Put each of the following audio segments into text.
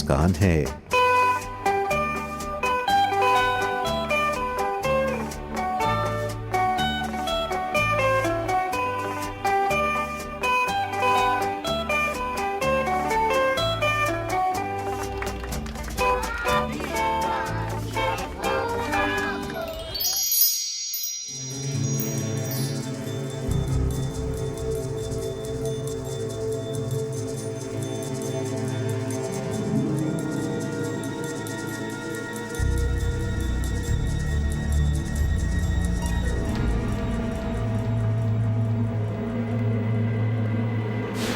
मुस्कान है।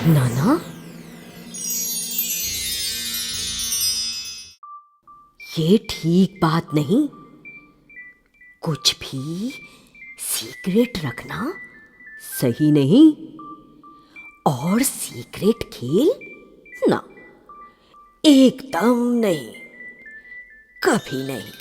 नाना, ये ठीक बात नहीं। कुछ भी सीक्रेट रखना सही नहीं। और सीक्रेट खेल ना, एकदम नहीं, कभी नहीं।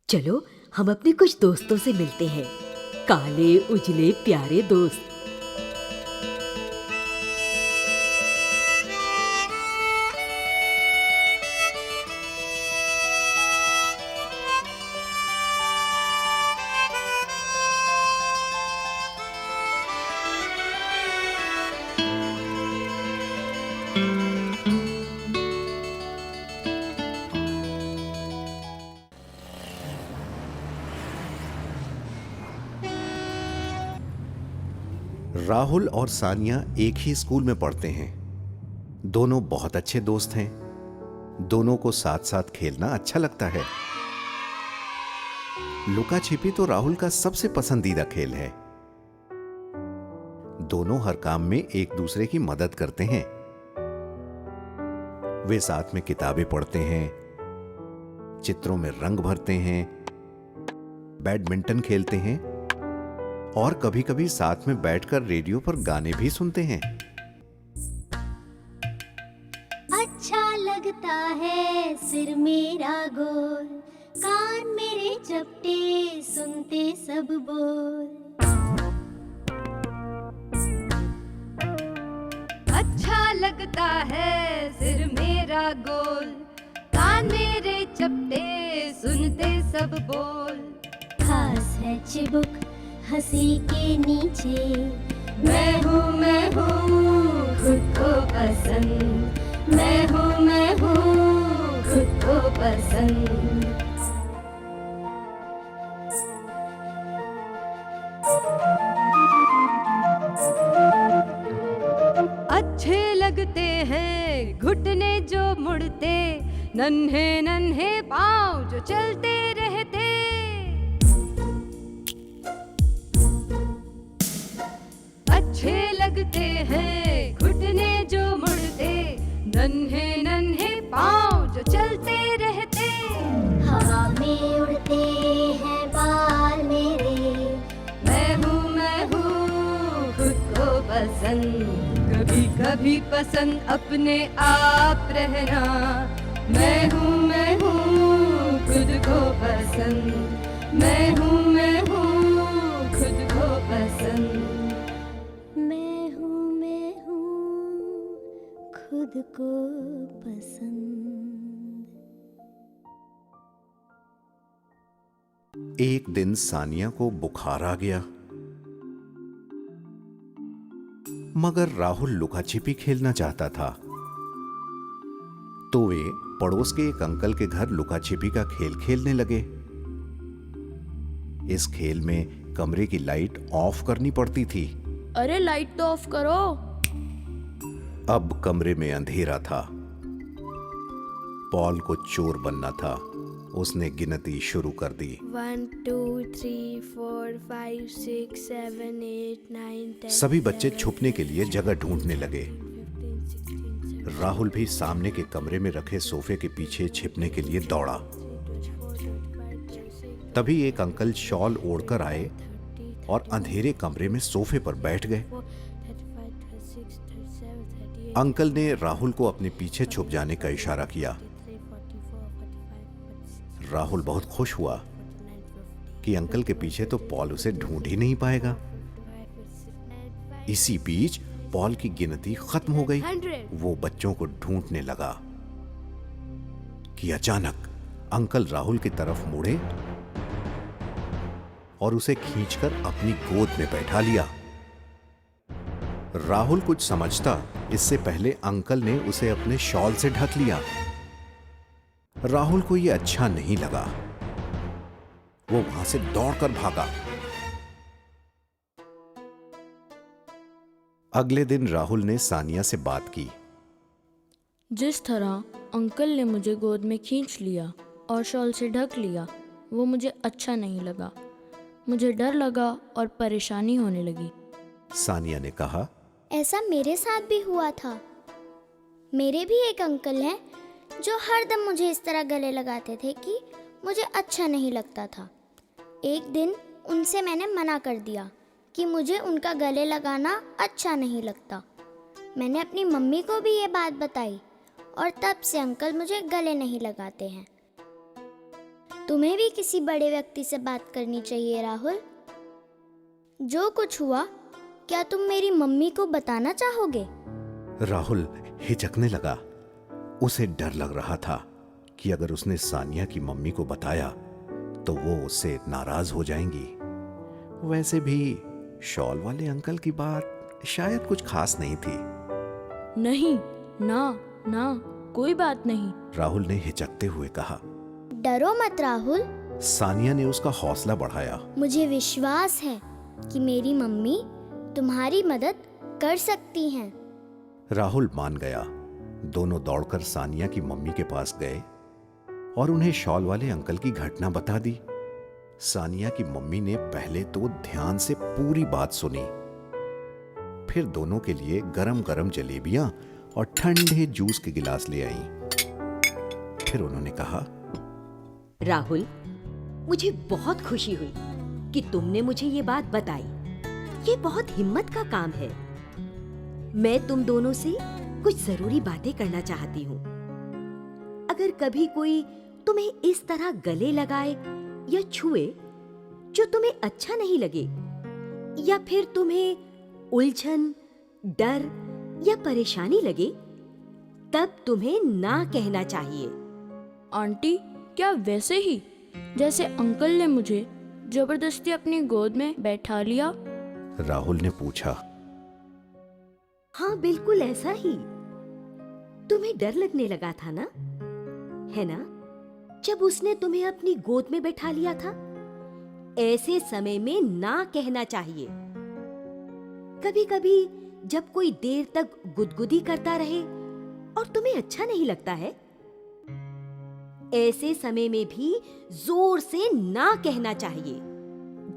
चलो हम अपने कुछ दोस्तों से मिलते हैं, काले उजले प्यारे दोस्त। राहुल और सानिया एक ही स्कूल में पढ़ते हैं। दोनों बहुत अच्छे दोस्त हैं। दोनों को साथ साथ खेलना अच्छा लगता है। लुका छिपी तो राहुल का सबसे पसंदीदा खेल है। दोनों हर काम में एक दूसरे की मदद करते हैं। वे साथ में किताबें पढ़ते हैं, चित्रों में रंग भरते हैं, बैडमिंटन खेलते हैं और कभी-कभी साथ में बैठकर रेडियो पर गाने भी सुनते हैं। अच्छा लगता है सिर मेरा गोल, कान मेरे चपटे सुनते सब बोल। अच्छा लगता है सिर मेरा गोल, कान मेरे चपटे सुनते सब बोल। खास है चिबुक हंसी के नीचे, मैं हूँ खुद को पसंद, मैं हूँ खुद को पसंद। अच्छे लगते हैं घुटने जो मुड़ते, नन्हे नन्हे पाँव जो चलते रहते। अच्छे लगते हैं घुटने जो मुड़ते, नन्हे नन्हे पाँव जो चलते रहते। हवा में उड़ते हैं बाल मेरे, मैं हूँ खुद को पसंद, कभी कभी पसंद अपने आप रहना। मैं हूँ खुद को पसंद, मैं हूँ खुद को पसंद। मैं हूँ खुद को पसंद। एक दिन सानिया को बुखार आ गया, मगर राहुल लुका छिपी खेलना चाहता था। तो वे पड़ोस के एक अंकल के घर लुका छिपी का खेल खेलने लगे। इस खेल में कमरे की लाइट ऑफ करनी पड़ती थी। अरे लाइट तो ऑफ करो। अब कमरे में अंधेरा था। पॉल को चोर बनना था। उसने गिनती शुरू कर दी। 1 2 3 4 5 6 7 8 9 10। सभी बच्चे छुपने के लिए जगह ढूंढने लगे। राहुल भी सामने के कमरे में रखे सोफे के पीछे छिपने के लिए दौड़ा। तभी एक अंकल शॉल ओढ़कर आए और अंधेरे कमरे में सोफे पर बैठ गए। अंकल ने राहुल को अपने पीछे छुप जाने का इशारा किया। राहुल बहुत खुश हुआ कि अंकल के पीछे तो पॉल उसे ढूंढ ही नहीं पाएगा। इसी बीच पॉल की गिनती खत्म हो गई। 100। वो बच्चों को ढूंढने लगा कि अचानक अंकल राहुल की तरफ मुड़े और उसे खींचकर अपनी गोद में बैठा लिया। राहुल कुछ समझता इससे पहले अंकल ने उसे अपने शॉल से ढक लिया। राहुल को यह अच्छा नहीं लगा। वो वहां से दौड़कर भागा। अगले दिन राहुल ने सानिया से बात की। जिस तरह अंकल ने मुझे गोद में खींच लिया और शॉल से ढक लिया, वो मुझे अच्छा नहीं लगा। मुझे डर लगा और परेशानी होने लगी। सानिया ने कहा, ऐसा मेरे साथ भी हुआ था। मेरे भी एक अंकल हैं जो हरदम मुझे इस तरह गले लगाते थे कि मुझे अच्छा नहीं लगता था। एक दिन उनसे मैंने मना कर दिया कि मुझे उनका गले लगाना अच्छा नहीं लगता। मैंने अपनी मम्मी को भी ये बात बताई और तब से अंकल मुझे गले नहीं लगाते हैं। तुम्हें भी किसी बड़े व्यक्ति से बात करनी चाहिए राहुल। जो कुछ हुआ, क्या तुम मेरी मम्मी को बताना चाहोगे? राहुल हिचकने लगा। उसे डर लग रहा था कि अगर उसने सानिया की मम्मी को बताया तो वो उससे नाराज हो जाएंगी। वैसे भी शॉल वाले अंकल की बात शायद कुछ खास नहीं थी। नहीं, ना ना, कोई बात नहीं। राहुल ने हिचकते हुए कहा। डरो मत राहुल, सानिया ने उसका हौसला बढ़ाया। मुझे विश्वास है कि मेरी मम्मी तुम्हारी मदद कर सकती हैं। राहुल मान गया। दोनों दौड़कर सानिया की मम्मी के पास गए और उन्हें शॉल वाले अंकल की घटना बता दी। सानिया की मम्मी ने पहले तो ध्यान से पूरी बात सुनी, फिर दोनों के लिए गरम गरम जलेबियां और ठंडे जूस के गिलास ले आई। फिर उन्होंने कहा, राहुल, मुझे बहुत खुशी हुई कि तुमने मुझे ये बात बताई। ये बहुत हिम्मत का काम है। मैं तुम दोनों से कुछ जरूरी बातें करना चाहती हूँ। अगर कभी कोई तुम्हें इस तरह गले लगाए या छुए जो तुम्हें अच्छा नहीं लगे, या फिर तुम्हें उलझन, डर या परेशानी लगे, तब तुम्हें ना कहना चाहिए। आंटी, क्या वैसे ही जैसे अंकल ने मुझे जबरदस्ती अपनी गोद में बैठा लिया? राहुल ने पूछा। हाँ, बिल्कुल ऐसा ही। तुम्हें डर लगने लगा था ना, है ना, जब उसने तुम्हें अपनी गोद में बैठा लिया था? ऐसे समय में ना कहना चाहिए। कभी-कभी जब कोई देर तक गुदगुदी करता रहे और तुम्हें अच्छा नहीं लगता है, ऐसे समय में भी जोर से ना कहना चाहिए।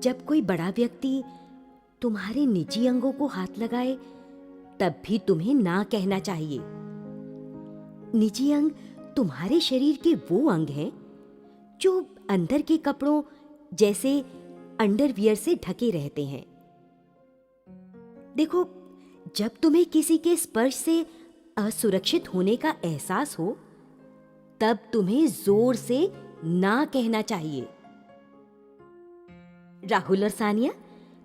जब कोई बड़ा व्यक्ति तुम्हारे निजी अंगों को हाथ लगाए, तब भी तुम्हें ना कहना चाहिए। निजी अंग तुम्हारे शरीर के वो अंग हैं जो अंदर के कपड़ों जैसे अंडरवियर से ढके रहते हैं। देखो, जब तुम्हें किसी के स्पर्श से असुरक्षित होने का एहसास हो, तब तुम्हें जोर से ना कहना चाहिए। राहुल और सानिया,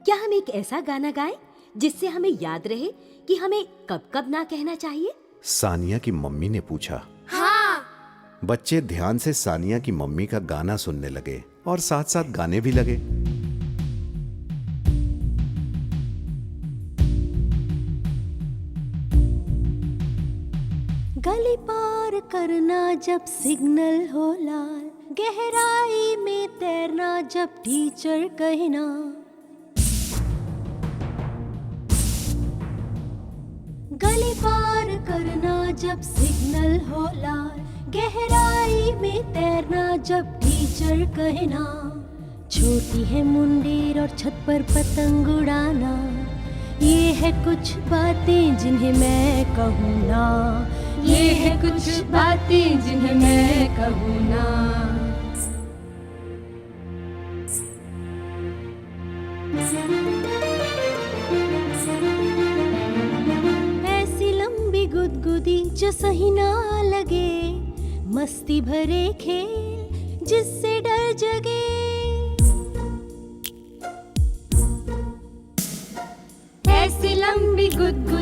क्या हम एक ऐसा गाना गाएं जिससे हमें याद रहे कि हमें कब-कब ना कहना चाहिए? सानिया की मम्मी ने पूछा। हाँ। बच्चे ध्यान से सानिया की मम्मी का गाना सुनने लगे और साथ साथ गाने भी लगे। गली पार करना जब सिग्नल हो लाल, गहराई में तैरना जब टीचर कहना, गली पार करना जब सिग्नल हो लाल, गहराई में तैरना जब टीचर कहना, छोटी है मुंडेर और छत पर पतंग उड़ाना, ये है कुछ बातें जिन्हें मैं कहूँ ना, ये है कुछ बातें जिन्हें मैं कहूँ ना। ऐसी लंबी गुदगुदी जो सही ना लगे, मस्ती भरे खेल जिससे डर जगे,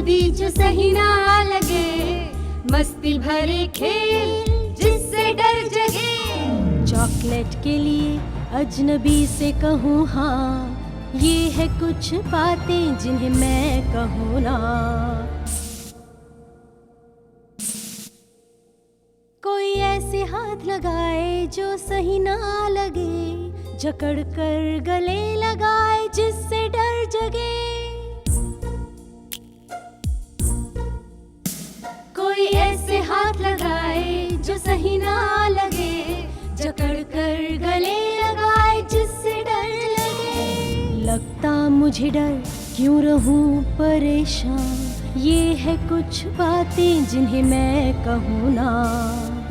कूदी जो सही ना लगे, मस्ती भरे खेल जिससे डर जगे। चॉकलेट के लिए अजनबी से कहूँ हाँ, ये है कुछ बातें जिन्हें मैं कहूँ ना। कोई ऐसे हाथ लगाए जो सही ना लगे, जकड़ कर गले लगाए जिससे डर जगे। कोई ऐसे हाथ लगाए जो सही ना लगे, जकड़ कर गले लगाए जिससे डर लगे। लगता मुझे डर क्यों रहूं परेशान, ये है कुछ बातें जिन्हें मैं कहूँ ना।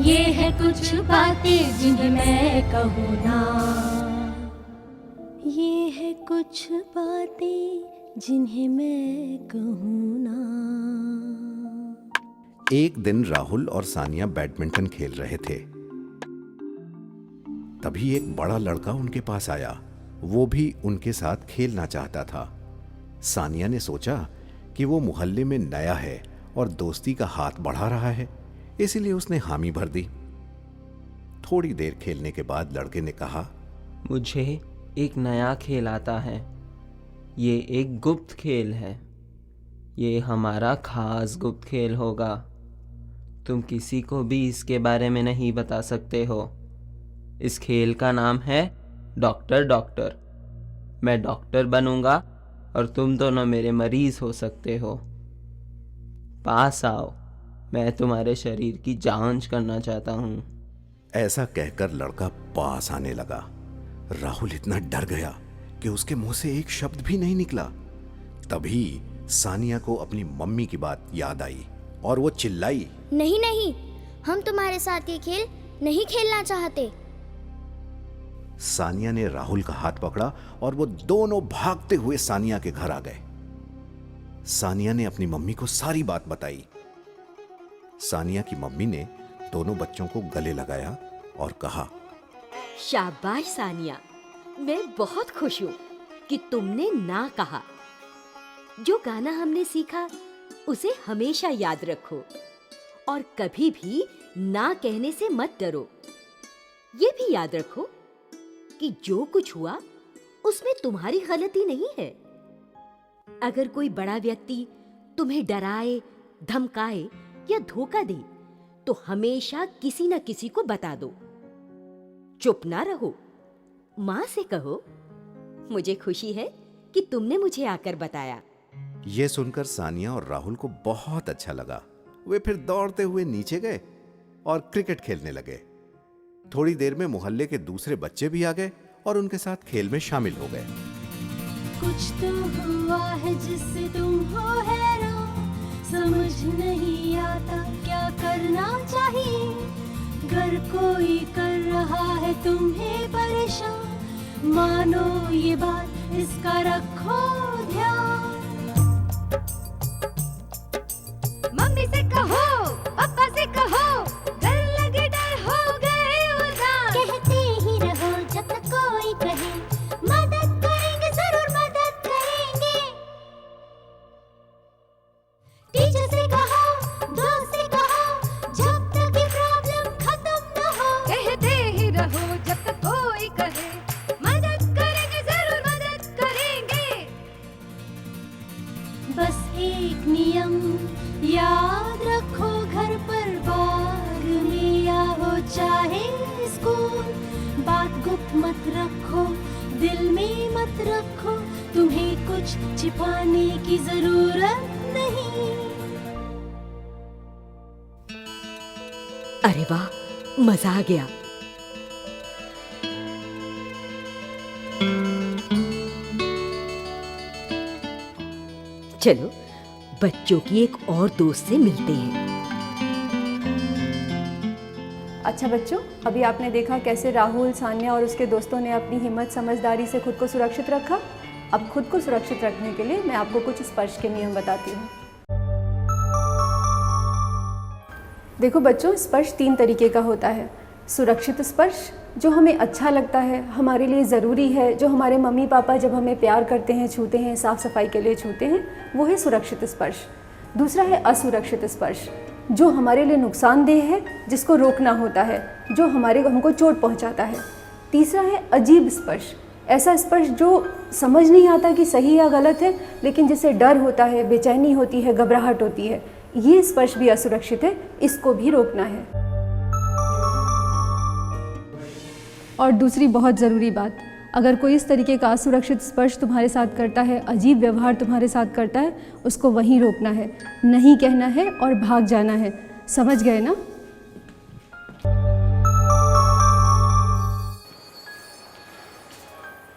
ये है कुछ बातें जिन्हें मैं कहूँ ना। ये है कुछ बातें जिन्हें मैं कहूँ ना। एक दिन राहुल और सानिया बैडमिंटन खेल रहे थे। तभी एक बड़ा लड़का उनके पास आया। वो भी उनके साथ खेलना चाहता था। सानिया ने सोचा कि वो मोहल्ले में नया है और दोस्ती का हाथ बढ़ा रहा है, इसीलिए उसने हामी भर दी। थोड़ी देर खेलने के बाद लड़के ने कहा, मुझे एक नया खेल आता है। ये एक गुप्त खेल है। ये हमारा खास गुप्त खेल होगा। तुम किसी को भी इसके बारे में नहीं बता सकते हो। इस खेल का नाम है डॉक्टर डॉक्टर। मैं डॉक्टर बनूंगा और तुम दोनों मेरे मरीज हो सकते हो। पास आओ, मैं तुम्हारे शरीर की जांच करना चाहता हूँ। ऐसा कहकर लड़का पास आने लगा। राहुल इतना डर गया कि उसके मुंह से एक शब्द भी नहीं निकला। तभी सानिया को अपनी मम्मी की बात याद आई और वो चिल्लाई, नहीं नहीं, हम तुम्हारे साथ ये खेल नहीं खेलना चाहते। सानिया ने राहुल का हाथ पकड़ा और वो दोनों भागते हुए सानिया के घर आ गए। सानिया ने अपनी मम्मी को सारी बात बताई। सानिया की मम्मी ने दोनों बच्चों को गले लगाया और कहा, शाबाश सानिया, मैं बहुत खुश हूँ कि तुमने ना कहा। जो गाना हमने सीखा उसे हमेशा याद रखो और कभी भी ना कहने से मत डरो। ये भी याद रखो कि जो कुछ हुआ उसमें तुम्हारी गलती नहीं है। अगर कोई बड़ा व्यक्ति तुम्हें डराए, धमकाए या धोखा दे तो हमेशा किसी न किसी को बता दो। चुप ना रहो। माँ से कहो, मुझे खुशी है कि तुमने मुझे आकर बताया। यह सुनकर सानिया और राहुल को बहुत अच्छा लगा। वे फिर दौड़ते हुए नीचे गए और क्रिकेट खेलने लगे। थोड़ी देर में मोहल्ले के दूसरे बच्चे भी आ गए और उनके साथ खेल में शामिल हो गए। कुछ तो हुआ है जिससे तुम हो हैरान, समझ नहीं आता क्या करना चाहिए। घर कोई कर रहा है तुम्हें परेशान, मानो ये बात, इसका रखो ध्यान। मम्मी से कहो, पापा से कहो, डर लगे डर हो गए उदास। कहते ही रहो जब तक कोई कहे, मदद करेंगे, जरूर मदद करेंगे। टीचर से कहो, दोस्त से कहो, जब तक ये प्रॉब्लम खत्म न हो। कहते ही रहो जब तक कोई कहे, मदद करेंगे, जरूर मदद करेंगे। बस एक नियम याद रखो, घर पर बाग में या हो चाहे स्कूल, बात गुप्त मत रखो, दिल में मत रखो, तुम्हें कुछ छिपाने की जरूरत नहीं। अरे वाह, मजा आ गया। चलो बच्चों की एक और दोस्त से मिलते हैं। अच्छा बच्चों, अभी आपने देखा कैसे राहुल, सानिया और उसके दोस्तों ने अपनी हिम्मत समझदारी से खुद को सुरक्षित रखा। अब खुद को सुरक्षित रखने के लिए मैं आपको कुछ स्पर्श के नियम बताती हूँ। देखो बच्चों, स्पर्श 3 तरीके का होता है। सुरक्षित स्पर्श, जो हमें अच्छा लगता है, हमारे लिए ज़रूरी है, जो हमारे मम्मी पापा जब हमें प्यार करते हैं, छूते हैं, साफ़ सफाई के लिए छूते हैं, वो है सुरक्षित स्पर्श। दूसरा है असुरक्षित स्पर्श, जो हमारे लिए नुकसानदेह है, जिसको रोकना होता है, जो हमको चोट पहुंचाता है। तीसरा है अजीब स्पर्श, ऐसा स्पर्श जो समझ नहीं आता कि सही या गलत है, लेकिन जिससे डर होता है, बेचैनी होती है, घबराहट होती है। ये स्पर्श भी असुरक्षित है, इसको भी रोकना है। और दूसरी बहुत ज़रूरी बात, अगर कोई इस तरीके का असुरक्षित स्पर्श तुम्हारे साथ करता है, अजीब व्यवहार तुम्हारे साथ करता है, उसको वहीं रोकना है, नहीं कहना है और भाग जाना है। समझ गए ना?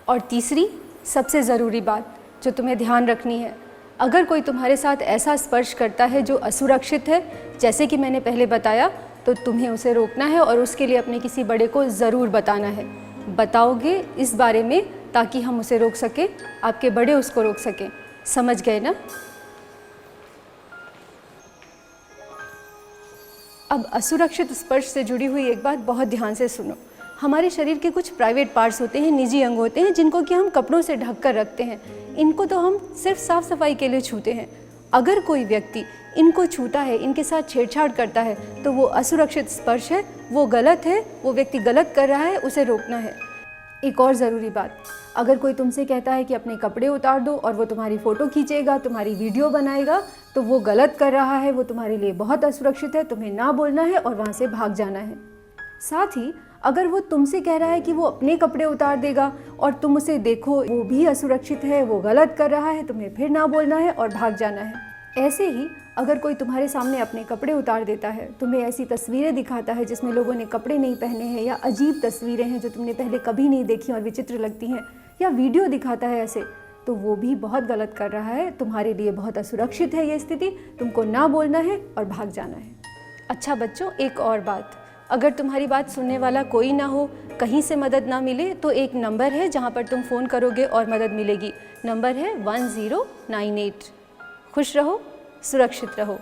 और तीसरी सबसे ज़रूरी बात जो तुम्हें ध्यान रखनी है, अगर कोई तुम्हारे साथ ऐसा स्पर्श करता है जो असुरक्षित है, जैसे कि मैंने पहले बताया, तो तुम्हें उसे रोकना है और उसके लिए अपने किसी बड़े को ज़रूर बताना है। बताओगे इस बारे में ताकि हम उसे रोक सकें, आपके बड़े उसको रोक सकें। समझ गए ना? अब असुरक्षित स्पर्श से जुड़ी हुई एक बात बहुत ध्यान से सुनो। हमारे शरीर के कुछ प्राइवेट पार्ट्स होते हैं, निजी अंग होते हैं, जिनको कि हम कपड़ों से ढक कर रखते हैं। इनको तो हम सिर्फ साफ सफाई के लिए छूते हैं। अगर कोई व्यक्ति इनको छूता है, इनके साथ छेड़छाड़ करता है, तो वो असुरक्षित स्पर्श है, वो गलत है, वो व्यक्ति गलत कर रहा है, उसे रोकना है। एक और ज़रूरी बात, अगर कोई तुमसे कहता है कि अपने कपड़े उतार दो और वो तुम्हारी फ़ोटो खींचेगा, तुम्हारी वीडियो बनाएगा, तो वो गलत कर रहा है, वो तुम्हारे लिए बहुत असुरक्षित है, तुम्हें ना बोलना है और वहाँ से भाग जाना है। साथ ही अगर वो तुमसे कह रहा है कि वो अपने कपड़े उतार देगा और तुम उसे देखो, वो भी असुरक्षित है, वो गलत कर रहा है, तुम्हें फिर ना बोलना है और भाग जाना है। ऐसे ही अगर कोई तुम्हारे सामने अपने कपड़े उतार देता है, तुम्हें ऐसी तस्वीरें दिखाता है जिसमें लोगों ने कपड़े नहीं पहने हैं, या अजीब तस्वीरें हैं जो तुमने पहले कभी नहीं देखी और विचित्र लगती हैं, या वीडियो दिखाता है ऐसे, तो वो भी बहुत गलत कर रहा है, तुम्हारे लिए बहुत असुरक्षित है ये स्थिति, तुमको ना बोलना है और भाग जाना है। अच्छा बच्चों, एक और बात, अगर तुम्हारी बात सुनने वाला कोई ना हो, कहीं से मदद ना मिले, तो एक नंबर है जहाँ पर तुम फ़ोन करोगे और मदद मिलेगी। नंबर है 1098। खुश रहो, सुरक्षित रहो।